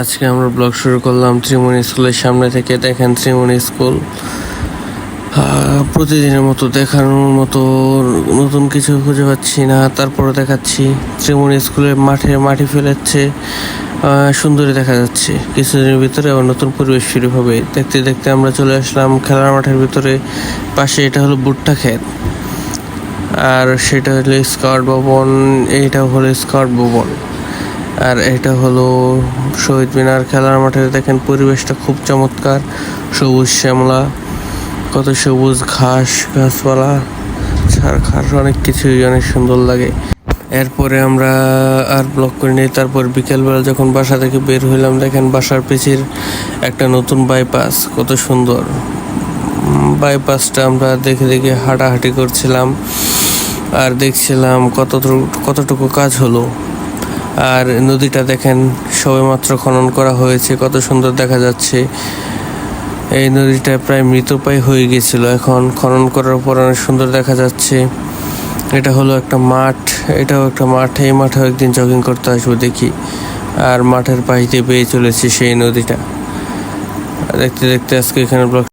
আজকে আমরা ব্লগ শুরু করলাম ত্রিমণি স্কুলের সামনে থেকে। দেখেন ত্রিমণি স্কুল প্রতিদিনের মতো দেখানোর মতো নতুন কিছু খুঁজে পাচ্ছি না, তারপরে দেখাচ্ছি। ত্রিমণি স্কুলের মাটি ফেলেছে, সুন্দরী দেখা যাচ্ছে। কিছুদিনের ভিতরে আবার নতুন পরিবেশ শুরু হবে। দেখতে দেখতে আমরা চলে আসলাম খেলার মাঠের ভিতরে। পাশে এটা হলো ভুট্টা ক্ষেত, আর সেটা হলো স্কাউট ভবন। এইটা হলো স্কাউট ভবন, আর এটা হলো শহীদ মিনার। খেলার মাঠে দেখেন পরিবেশটা খুব চমৎকার, সবুজ শ্যামলা, কত সবুজ গাছপালা, ঝাড়খাড়, অনেক কিছুই অনেক সুন্দর লাগে। এরপরে আমরা আর ব্লক করে নিই। তারপর বিকেলবেলা যখন বাসা থেকে বের হইলাম, দেখেন বাসার পিছের একটা নতুন বাইপাস, কত সুন্দর বাইপাসটা। আমরা দেখে দেখে হাঁটাহাঁটি করছিলাম আর দেখছিলাম কতটুকু কাজ হলো। আর নদীটা দেখেন সবেমাত্র খনন করা হয়েছে, কত সুন্দর দেখা যাচ্ছে। এই নদীটা প্রায় মৃতপ্রায় হয়ে গেছিল, এখন খনন করার পর অনেক সুন্দর দেখা যাচ্ছে। এটা হলো একটা মাঠ, এটাও একটা মাঠ। এই মাঠে একদিন জগিং করতে আসবো দেখি। আর মাঠের পাশ দিয়ে বেয়ে চলেছে সেই নদীটা। দেখতে দেখতে আজকে এখানে ব্লগ